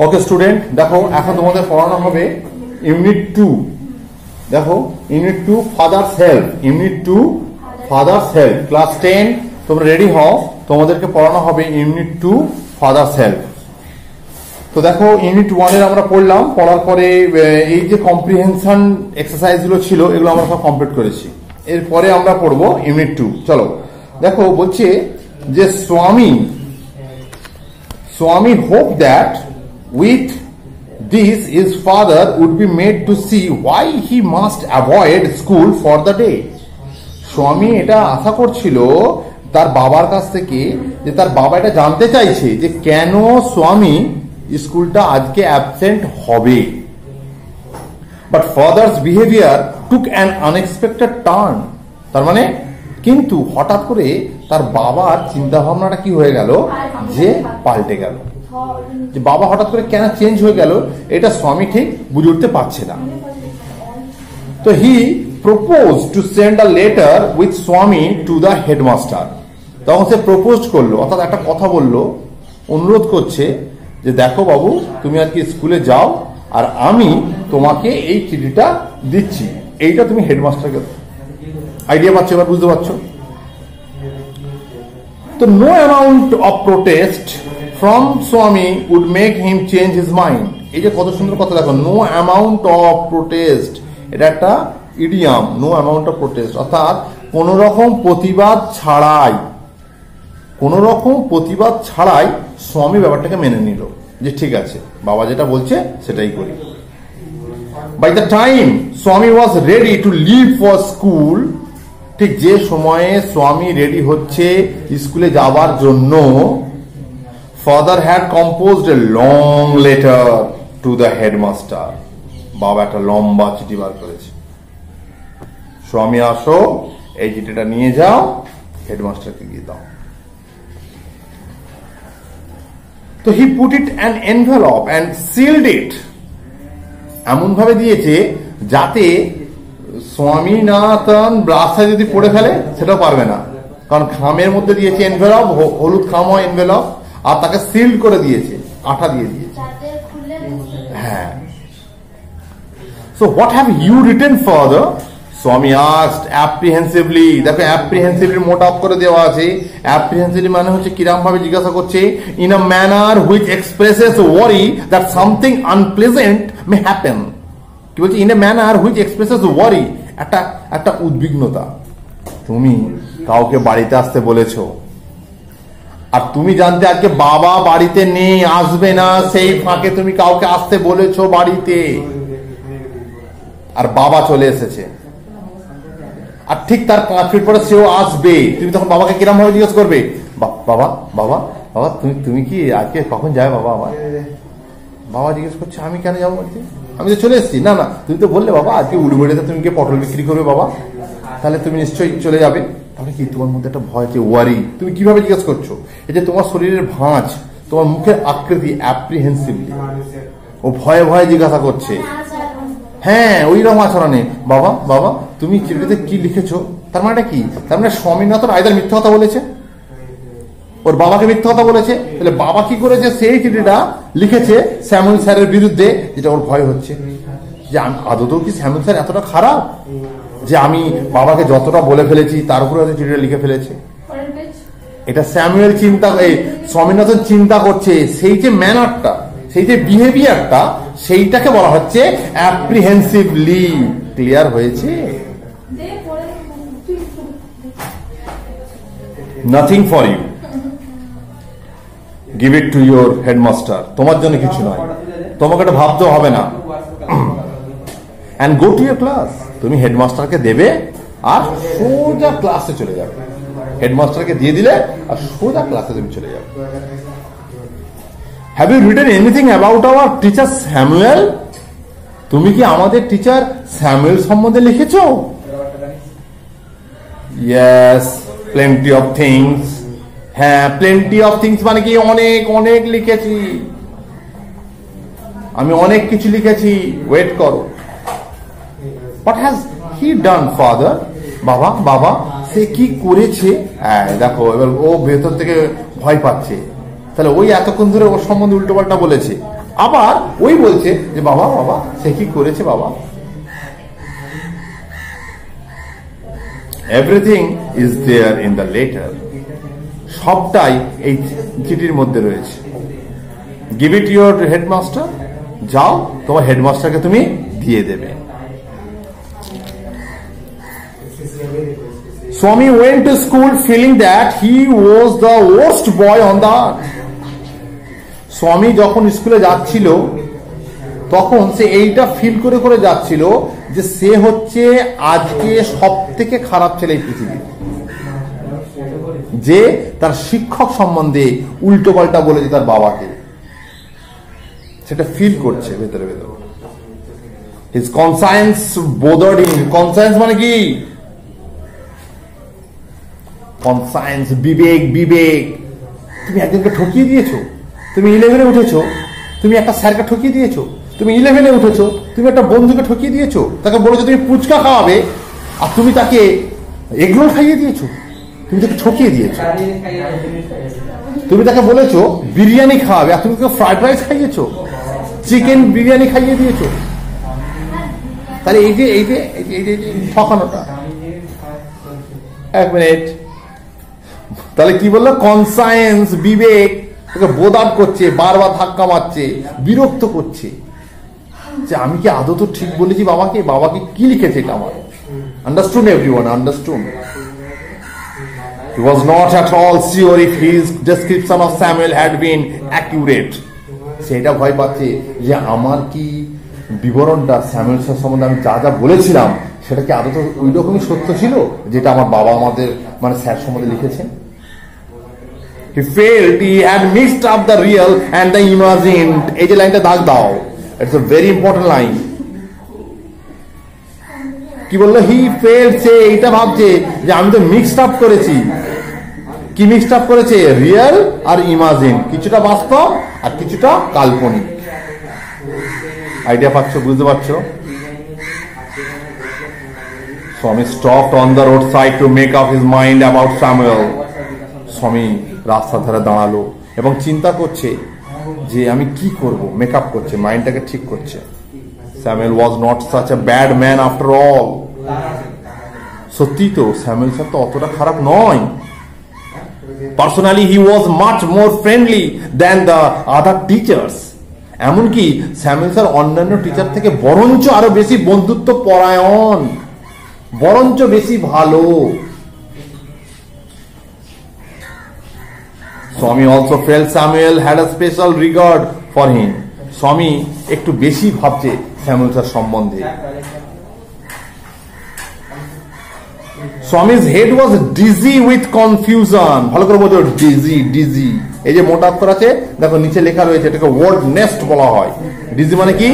ওকে student, দেখো এখন তোমাদের পড়ানো হবে ইউনিট 2। দেখো unit 2 father's help, unit 2 father's help. Class 10 তোমরা রেডি হও, তোমাদেরকে পড়ানো হবে ইউনিট 2 ফাদার্স হেল্প। তো দেখো ইউনিট 1 এর আমরা পড়লাম, পড়ার পরে এই যে কম্প্রিহেনশন এক্সারসাইজ গুলো ছিল এগুলো আমরা সব কমপ্লিট করেছি। এরপরে আমরা পড়বো ইউনিট 2। চলো দেখো বলছে যে Swami hoped that with this his father would be made to see why he must avoid school for the day. স্বামী এটা আশা করছিল তার বাবার কাছ থেকে, যে তার বাবা এটা জানতে চাইছে যে কেন স্বামী স্কুলটা আজকে অ্যাবসেন্ট হবে। But father's behaviour took an unexpected turn. তার মানে কিন্তু হঠাৎ করে তার বাবার চিন্তা ভাবনাটা কি হয়ে গেল, যে পাল্টে গেল। যে বাবা হঠাৎ করে কেন চেঞ্জ হয়ে গেল এটা স্বামী ঠিক বুঝে উঠতে পারছে না। তো হি propose to send a letter with স্বামী টু দ্য হেডমাস্টার। তখন সে প্রপোজ করলো, অর্থাৎ একটা কথা বললো, অনুরোধ করছে যে দেখো বাবু তুমি আজকে স্কুলে যাও আর আমি তোমাকে এই চিঠিটা দিচ্ছি, এইটা তুমি হেডমাস্টারকে। আইডিয়া পাচ্ছ, এবার বুঝতে পারছো? তো no amount of protest from Swami would make him change his mind. এই যে কত সুন্দর কথা, দেখো নো অ্যামাউন্ট অফ প্রোটেস্ট, এটা একটা idiom. No amount of protest অর্থাৎ কোন রকম প্রতিবাদ ছাড়াই, কোন রকম প্রতিবাদ ছাড়াই স্বামী ব্যাপারটাকে মেনে নিল যে ঠিক আছে বাবা যেটা বলছে সেটাই করি। By the time Swami was ready to leave for school, ঠিক যে সময়ে স্বামী রেডি হচ্ছে স্কুলে যাবার জন্য, father had composed a long letter to the headmaster. বাবা একটা লম্বা চিঠি বার করেছে, স্বামী আসো এই চিঠিটা নিয়ে যাও হেডমাস্টারকে গিয়ে দাও। তো he put it an envelope and sealed it. এমন ভাবে দিয়েছে যাতে স্বামী না তার রাস্তায় যদি পড়ে ফেলে সেটাও পারবে না, কারণ খামের মধ্যে দিয়েছে এনভেলপ, হলুদ খাম হয় এনভেলপ, আর তাকে সিল্ড করে দিয়েছে, আঠা দিয়ে দিয়েছে। হ্যাঁ। So what have you written father? Swami asked apprehensively. দেখো অ্যাপ্রিহেন্সিভলি মোট অফ করে দেওয়া আছে। অ্যাপ্রিহেন্সিভলি মানে হচ্ছে কিরকম ভাবে জিজ্ঞাসা করছে, in a manner which expresses worry that something unpleasant may happen. কি বলছে? In a manner which expresses worry, একটা উদ্বিগ্নতা। তুমি কাউকে বাড়িতে আসতে বলেছো আর তুমি জানতে আজকে বাবা বাড়িতে নেই, আসবে না, সেই ফাঁকে তুমি কাউকে আসতে বলেছো বাড়িতে, আর বাবা চলে এসেছে, আর ঠিক তার 5 মিনিট পরে সেও আসবে। তুমি তখন বাবাকে কিরম ভাবে জিজ্ঞেস করবে, বাবা বাবা বাবা তুমি কি আজকে কখন যাবে বাবা? আমার বাবা জিজ্ঞেস করছে আমি কেন যাবো বাড়িতে, আমি তো চলে এসেছি। না না, তুমি তো বললে বাবা আজকে উড়বেড়িতে তুমি গিয়ে পটল বিক্রি করবে বাবা, তাহলে তুমি নিশ্চয়ই চলে যাবে। তাহলে কি তোমার মধ্যে একটা ভয়, যে ওয়ারি। তুমি কিভাবে জিজ্ঞেস করছো? এই যে তোমার শরীরের ভাঁজ, তোমার মুখের আকৃতি, অ্যাপ্রিহেন্সিভলি, ও ভয়ে ভয়ে জিজ্ঞাসা করছে। হ্যাঁ, ওই রকম আচরণে, বাবা বাবা তুমি চিঠিতে কি লিখেছো? তার মানে কি? তার মানে স্বামীনাথন আইদার মিথ্যা কথা বলেছে, ওর বাবাকে মিথ্যা কথা বলেছে। তাহলে বাবা কি করেছে? সেই চিঠিটা লিখেছে স্যামুয়েল স্যারের বিরুদ্ধে, যেটা ওর ভয় হচ্ছে যে আদৌ কি স্যামুয়েল স্যার এতটা খারাপ যে আমি বাবাকে যতটা বলে ফেলেছি তার উপরে হয়তো চিঠিটা লিখে ফেলেছে। এটা স্যামুয়েল স্বামীনাথন চিন্তা করছে। সেই যে ম্যানারটা, সেই যে বিহেভিয়ারটা, সেইটাকে বলা হচ্ছে অ্যাপ্রিহেন্সিভলি। ক্লিয়ার হয়েছে? Nothing for you, give it to your headmaster. তোমার জন্য কিছু নয়, তোমাকে এটা ভাবতে হবে না। And go to your class. তুমি হেডমাস্টারকে দেবে আর সোজা ক্লাসে চলে যাবে। হেডমাস্টারকে দিয়ে দিলে আর সোজা ক্লাসে তুমি চলে যাবে। Have you written anything about our teacher Samuel? তুমি কি আমাদের টিচার স্যামুয়েল সম্বন্ধে লিখেছো? Yes, plenty of things. হ্যাঁ, প্লেন্টি অফ থিংস মানে কি? অনেক অনেক লিখেছি, আমি অনেক কিছু লিখেছি। ওয়েট করো। What has he done father? বাবা বাবা সে কি করেছে? দেখো এবার ও ভেতর থেকে ভয় পাচ্ছে। তাহলে ওই এতক্ষণ ধরে ওর সম্বন্ধে উল্টো পাল্টা বলেছে, আবার ওই বলছে যে বাবা বাবা সে কি করেছে বাবা। Everything is there in the letter, সবটাই এই চিঠির মধ্যে রয়েছে। গিভ ইট ইউর হেডমাস্টার, যাও তোমার হেডমাস্টারকে তুমি দিয়ে দেবে। Swami went to school feeling that he was the worst boy on the earth. স্বামী যখন স্কুলে যাচ্ছিল তখন সে এইটা ফিল করে করে যাচ্ছিল যে সে হচ্ছে আজকে সব থেকে খারাপ ছেলে এই পৃথিবীর, যে তার শিক্ষক সম্বন্ধে উল্টো পাল্টা বলেছে তার বাবাকে, সেটা ফিল করছে ভেতরে ভেতরে। His conscience bothered him. Conscience মানে কি? কনসায়েন্স, বিবেক। বিবেক, তুমি একজনকে ঠকিয়ে দিয়েছো, তুমি 11-এ উঠেছো, তুমি একটা স্যারকে ঠকিয়ে দিয়েছো, তুমি 11-এ উঠেছো, তুমি একটা বন্ধুকে ঠকিয়ে দিয়েছো, তাকে বলেছো তুমি ফুচকা খাওয়াবে আর তুমি তাকে এগরোল খাইয়ে দিয়েছো, তুমি তাকে ঠকিয়ে দিয়েছো। তুমি তাকে বলেছো বিরিয়ানি খাওয়াবে আর তুমি তাকে ফ্রাইড রাইস খাইয়েছো, চিকেন বিরিয়ানি খাইয়ে দিয়েছো। তাহলে এই যে ঠকানোটা। এক মিনিট, তাহলে কি বললো? কনসায়েন্স, বিবেক তোকে বোধ করছে, বারবার ধাক্কা মারছে, বিরক্ত করছে যে আমি কি আদৌ তো ঠিক বলেছি বাবাকে, বাবাকে কি লিখেছে এটা আমার। Understood everyone, understood. He was not at all sure if his description of Samuel had been accurate. সেটা ভয় পাচ্ছে যে আমার কি বিবরণটা স্যামুয়েল সম্বন্ধে আমি যা যা বলেছিলাম সেটা কি আদৌ ওই রকমই সত্য ছিল যেটা আমার বাবা আমাদের মানে স্যার সম্বন্ধে লিখেছেন। He felt he had mixed up the real and the imagined. এই যে লাইনটা দাগ দাও, it's a very important line. কি বললো? He felt, সে এইটা ভাবছে যে আমি তো মিক্সড আপ করেছি। কি মিক্সড আপ করেছে? রিয়েল আর ইমাজিন, কিছুটা বাস্তব আর কিছুটা কাল্পনিক। আইডিয়া পাচ্ছ, বুঝতে পারছো? Swami stopped on the roadside to make up his mind about Samuel. স্বামী রাস্তা ধারে দাঁড়ালো এবং চিন্তা করছে যে আমি কি করব, মেকআপ করছে, মাইন্ডটাকে ঠিক করছে। Samuel was not such a bad man after all. সত্যি তো স্যামুয়েল স্যার তো অতটা খারাপ নয়। Personally he was much more friendly than the other teachers. এমনকি স্যামুয়েল স্যার অন্যান্য টিচার থেকে বরঞ্চ আরো বেশি বন্ধুত্ব পরায়ণ, বরঞ্চ বেশি ভালো। Swami also felt Samuel had a special regard for him. স্বামী একটু বেশি ভাবছে স্যামুয়েল স্যার সম্বন্ধে। Swami's head was dizzy with confusion. ভালো করে বোঝো, ডিজি, ডিজি। এই যে মোটা অক্ষর আছে দেখো নিচে লেখা রয়েছে, এটাকে ওয়ার্ড নেস্ট বলা হয়। ডিজি মানে কি?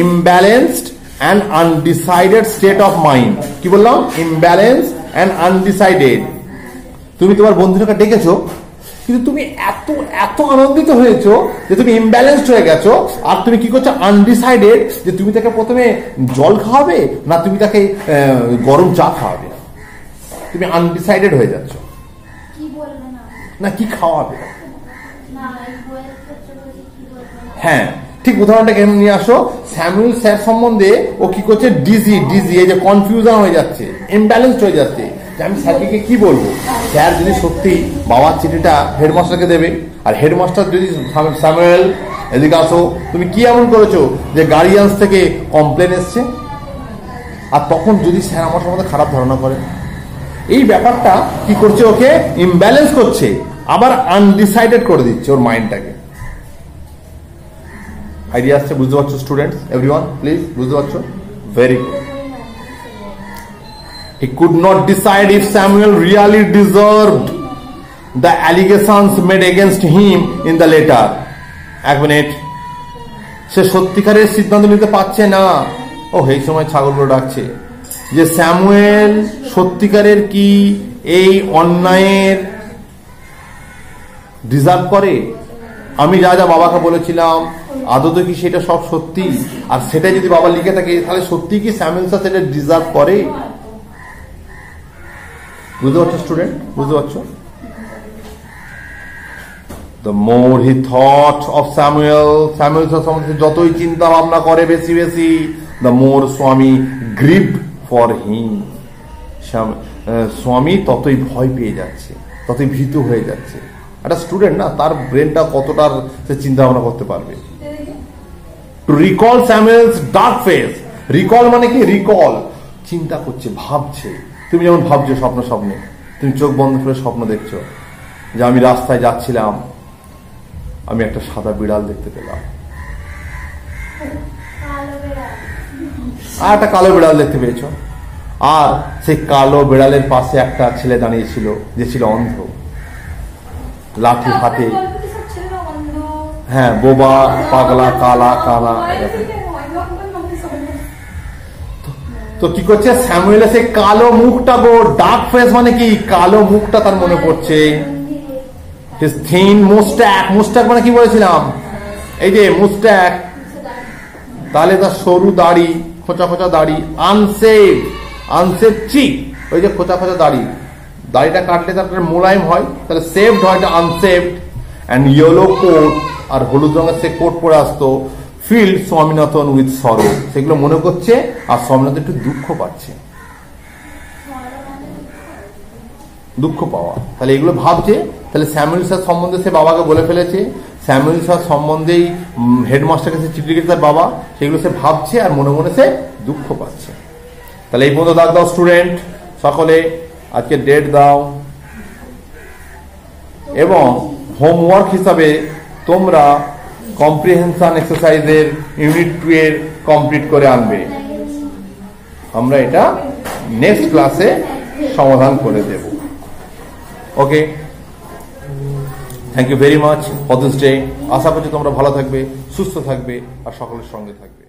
Imbalanced and undecided state of mind. কি বললাম? Imbalance and undecided. তুমি তোমার বন্ধুটাকে ডেকেছো কিন্তু তুমি এত এত আনন্দিত হয়েছো যে তুমি ইমব্যালেন্সড হয়ে গেছো, আর তুমি কি করছো? আনডিসাইডেড, যে তুমি তাকে প্রথমে জল খাওয়াবে না তুমি তাকে গরম চা খাওয়াবে। তুমি আনডিসাইডেড হয়ে যাচ্ছ না কি খাওয়াবে। হ্যাঁ, ঠিক উদাহরণটা কেন নিয়ে আসো। স্যামুয়েল স্যার সম্বন্ধে ও কি করছে? ডিজি, ডিজি, এই যে কনফিউশন হয়ে যাচ্ছে, ইমব্যালেন্সড হয়ে যাচ্ছে যে আমি স্যারকে কি বলবো। স্যার যদি সত্যি বাবার চিঠিটা হেডমাস্টারকে দেবে, আর হেডমাস্টার যদি স্যামুয়েল এদিকে আসো, তুমি কি এমন করেছো যে গার্ডিয়ান্স থেকে কমপ্লেন এসছে, আর তখন যদি স্যার আমার সম্বন্ধে খারাপ ধারণা করে, এই ব্যাপারটা কি করছে? ওকে ইমব্যালেন্স করছে, আবার আনডিসাইডেড করে দিচ্ছে ওর মাইন্ডটাকে। আইডিয়া আসছে? বুঝতে পারছো স্টুডেন্টস? এভরিওয়ান প্লিজ, বুঝতে পারছো? Very good. He could not decide if Samuel really deserved the allegations made against him in the letter. এক মিনিট, সে সত্যিকারের সিদ্ধান্ত নিতে পারছে না। ও এই সময় ছাগলগুলো ডাকছে যে স্যামুয়েল সত্যিকারের কি এই অন্যায়ের ডিজার্ভ করে? আমি যা যা বাবাকে বলেছিলাম আদৌ কি সেটা সব সত্যি? আর সেটা যদি বাবা লিখে থাকে তাহলে সত্যি কি স্যামুয়েল স্যার সেটা ডিজার্ভ করে? বুঝতে পারছো স্টুডেন্ট? বুঝতে পারছো? the more he thought of Samuel সম্বন্ধে যতই চিন্তা ভাবনা করে বেশি বেশি, the more Swami grieved for him. স্বামী ততই ভয় পেয়ে যাচ্ছে, ততই ভীত হয়ে যাচ্ছে। একটা স্টুডেন্ট না, তার ব্রেনটা কতটা সে চিন্তা ভাবনা করতে পারবে। To recall Samuel's dark face, recall মানে কি, রিকল চিন্তা করছে, ভাবছে। তুমি যেমন ভাবছো স্বপ্নে, তুমি চোখ বন্ধ করে স্বপ্ন দেখছো যে আমি রাস্তায় যাচ্ছিলাম, আমি একটা সাদা বিড়াল দেখতে পেলাম, আর একটা কালো বিড়াল দেখতে পেয়েছো, আর সেই কালো বিড়ালের পাশে একটা ছেলে দাঁড়িয়েছিল যে ছিল অন্ধ, লাঠি হাতে, হ্যাঁ, বোবা, পাগলা, কালা কালা। তো কি করছে স্যামুয়েলের সেই কালো মুখটা গো, ডার্ক ফেস মানে কি, কালো মুখটা তার মনে পড়ছে। হিজ থিন মুস্ট্যাক, মুস্ট্যাক মানে কি বলেছিলাম, এই যে মুস্ট্যাক, তাহলে তার সরু দাড়ি, খোঁচা খোঁচা দাড়ি, আনসেভ চিক, ওই যে খোঁচা খোঁচা দাড়িটা কাটলে তার মোলায়েম হয়, তাহলে সেভড হয়, আনসেভড। অ্যান্ড ইয়েলো কোট, আর হলুদ রঙের সে কোট পরে আসতো। ফিল্ড স্বামীনাথন উইথ সরো, সেগুলো মনে করছে, আর স্বামীনাথন একটু দুঃখ পাচ্ছে, দুঃখ পাওয়া, তাহলে এগুলো ভাবছে। তাহলে স্যামুয়েল স্যার সম্বন্ধে সে বাবাকে বলে ফেলেছে, স্যামুয়েল স্যার সম্বন্ধেই হেডমাস্টার কাছে চিঠি লিখেছে তার বাবা, সেগুলো সে ভাবছে আর মনে মনে সে দুঃখ পাচ্ছে। তাহলে এই পর্যন্ত দাগ দাও স্টুডেন্ট, সকলে আজকে ডেট দাও, এবং হোমওয়ার্ক হিসাবে তোমরা কম্প্রিহেনশন এক্সারসাইজের ইউনিট 2 এর কমপ্লিট করে আনবে। আমরা এটা নেক্সট ক্লাসে সমাধান করে দেব। Okay, thank you very much for this day. আশা করছি তোমরা ভালো থাকবে, সুস্থ থাকবে, আর সকলের সঙ্গে থাকবে।